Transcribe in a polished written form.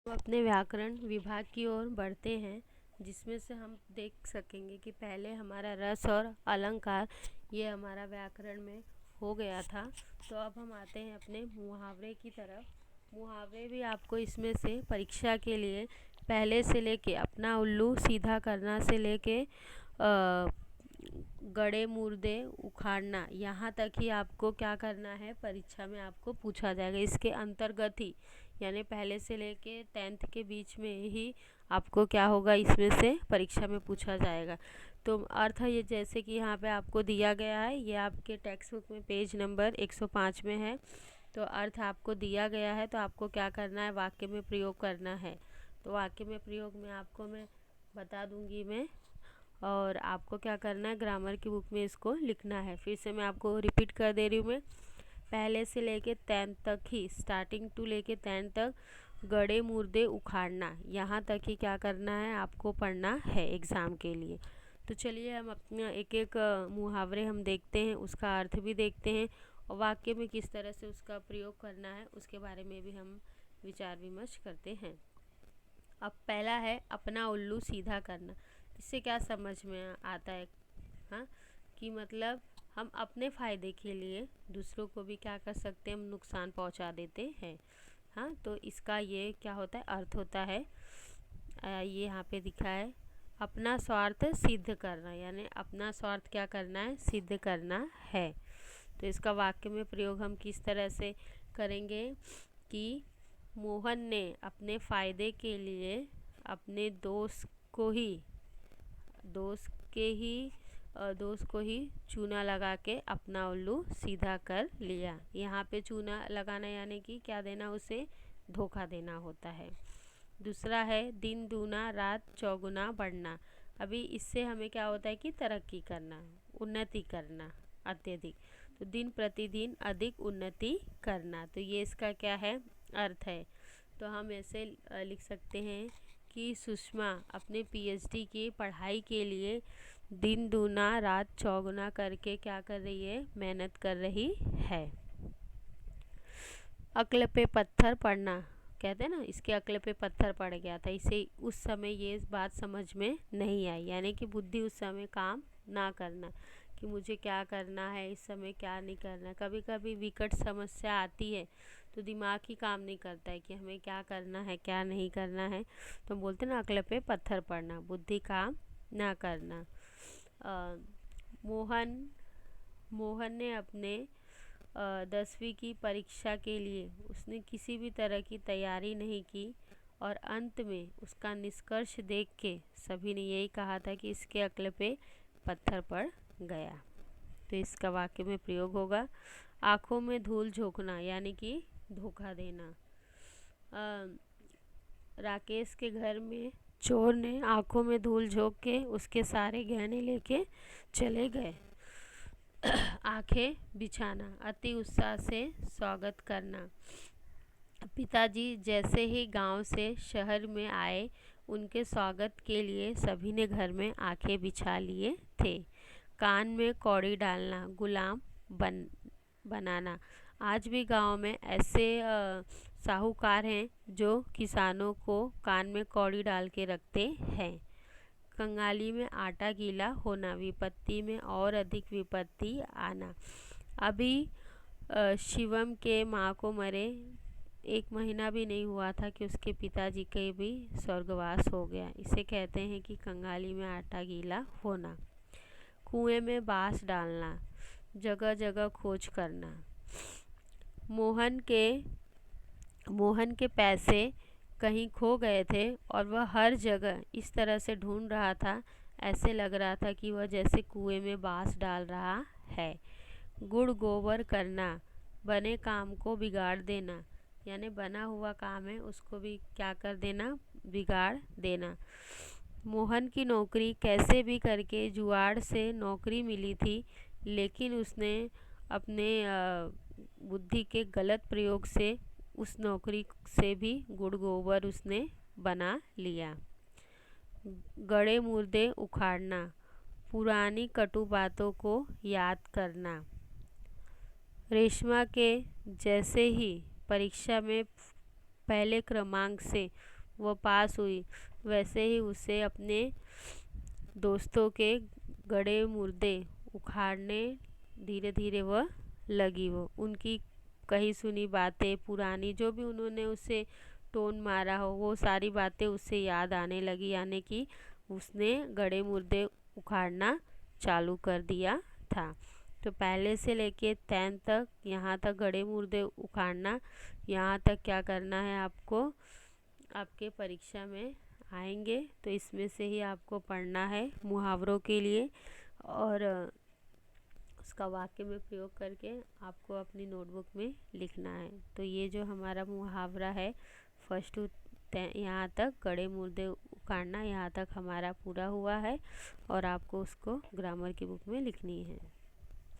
हम अपने व्याकरण विभाग की ओर बढ़ते हैं, जिसमें से हम देख सकेंगे कि पहले हमारा रस और अलंकार ये हमारा व्याकरण में हो गया था। तो अब हम आते हैं अपने मुहावरे की तरफ। मुहावरे भी आपको इसमें से परीक्षा के लिए पहले से लेके अपना उल्लू सीधा करना से लेके गड़े मुर्दे उखाड़ना यहाँ तक ही आपको क्या करना है, परीक्षा में आपको पूछा जाएगा। इसके अंतर्गत ही यानी पहले से लेके 10th के बीच में ही आपको क्या होगा, इसमें से परीक्षा में पूछा जाएगा। तो अर्थ ये जैसे कि यहाँ पे आपको दिया गया है, ये आपके टेक्स्ट बुक में पेज नंबर 105 में है। तो अर्थ आपको दिया गया है, तो आपको क्या करना है, वाक्य में प्रयोग करना है। तो वाक्य में प्रयोग में आपको मैं बता दूंगी मैं, और आपको क्या करना है, ग्रामर की बुक में इसको लिखना है। फिर से मैं आपको रिपीट कर दे रही हूँ मैं, पहले से लेके 10th तक ही, स्टार्टिंग टू लेके 10th तक गड़े मुर्दे उखाड़ना यहाँ तक ही क्या करना है, आपको पढ़ना है एग्ज़ाम के लिए। तो चलिए हम अपना एक एक मुहावरे हम देखते हैं, उसका अर्थ भी देखते हैं और वाक्य में किस तरह से उसका प्रयोग करना है उसके बारे में भी हम विचार विमर्श करते हैं। अब पहला है अपना उल्लू सीधा करना। इससे क्या समझ में आता है, हाँ, कि मतलब हम अपने फ़ायदे के लिए दूसरों को भी क्या कर सकते हैं, हम नुकसान पहुंचा देते हैं। हाँ, तो इसका ये क्या होता है, अर्थ होता है, ये यहाँ पे दिखा है, अपना स्वार्थ सिद्ध करना, यानी अपना स्वार्थ क्या करना है, सिद्ध करना है। तो इसका वाक्य में प्रयोग हम किस तरह से करेंगे कि मोहन ने अपने फ़ायदे के लिए अपने दोस्त को ही चूना लगा के अपना उल्लू सीधा कर लिया। यहाँ पे चूना लगाना यानी कि क्या देना, उसे धोखा देना होता है। दूसरा है दिन दूना रात चौगुना बढ़ना। अभी इससे हमें क्या होता है कि तरक्की करना, उन्नति करना, अत्यधिक। तो दिन प्रतिदिन अधिक उन्नति करना, तो ये इसका क्या है, अर्थ है। तो हम ऐसे लिख सकते हैं कि सुषमा अपने पीएचडी की पढ़ाई के लिए दिन दूना रात चौगुना करके क्या कर रही है, मेहनत कर रही है। अक्ल पे पत्थर पड़ना, कहते हैं ना, इसके अक्ल पे पत्थर पड़ गया था, इसे उस समय ये बात समझ में नहीं आई, यानी कि बुद्धि उस समय काम ना करना कि मुझे क्या करना है, इस समय क्या नहीं करना। कभी कभी विकट समस्या आती है तो दिमाग ही काम नहीं करता है कि हमें क्या करना है क्या नहीं करना है। तो बोलते ना, अक्ल पे पत्थर पड़ना, बुद्धि काम ना करना। मोहन ने अपने 10वीं की परीक्षा के लिए उसने किसी भी तरह की तैयारी नहीं की और अंत में उसका निष्कर्ष देख के सभी ने यही कहा था कि इसके अक्ल पे पत्थर पड़ गया। तो इसका वाक्य में प्रयोग होगा आँखों में धूल झोंकना, यानी कि धोखा देना। राकेश के घर में चोर ने आँखों में धूल झोंक के उसके सारे गहने लेके चले गए। आंखें बिछाना, अति उत्साह से स्वागत करना। पिताजी जैसे ही गांव से शहर में आए, उनके स्वागत के लिए सभी ने घर में आंखें बिछा लिए थे। कान में कौड़ी डालना, गुलाम बनाना। आज भी गांव में ऐसे साहूकार हैं जो किसानों को कान में कौड़ी डाल के रखते हैं। कंगाली में आटा गीला होना, विपत्ति में और अधिक विपत्ति आना। अभी शिवम के माँ को मरे 1 महीना भी नहीं हुआ था कि उसके पिताजी के भी स्वर्गवास हो गया। इसे कहते हैं कि कंगाली में आटा गीला होना। कुएं में बांस डालना, जगह जगह खोज करना। मोहन के पैसे कहीं खो गए थे और वह हर जगह इस तरह से ढूंढ रहा था, ऐसे लग रहा था कि वह जैसे कुएं में बांस डाल रहा है। गुड़ गोबर करना, बने काम को बिगाड़ देना, यानी बना हुआ काम है उसको भी क्या कर देना, बिगाड़ देना। मोहन की नौकरी कैसे भी करके जुआड़ से नौकरी मिली थी, लेकिन उसने अपने बुद्धि के गलत प्रयोग से उस नौकरी से भी गुड़ गोबर उसने बना लिया। गड़े मुर्दे उखाड़ना, पुरानी कटु बातों को याद करना। रेशमा के जैसे ही परीक्षा में पहले क्रमांक से वो पास हुई, वैसे ही उसे अपने दोस्तों के गड़े मुर्दे उखाड़ने धीरे धीरे वह लगी। वो उनकी कही सुनी बातें, पुरानी जो भी उन्होंने उसे टोन मारा हो, वो सारी बातें उससे याद आने लगी, यानी कि उसने गड़े मुर्दे उखाड़ना चालू कर दिया था। तो पहले से लेके 10 तक, यहाँ तक गड़े मुर्दे उखाड़ना, यहाँ तक क्या करना है आपको, आपके परीक्षा में आएंगे। तो इसमें से ही आपको पढ़ना है मुहावरों के लिए, और उसका वाक्य में प्रयोग करके आपको अपनी नोटबुक में लिखना है। तो ये जो हमारा मुहावरा है फर्स्ट यहाँ तक गड़े मुर्दे उखाड़ना, यहाँ तक हमारा पूरा हुआ है और आपको उसको ग्रामर की बुक में लिखनी है।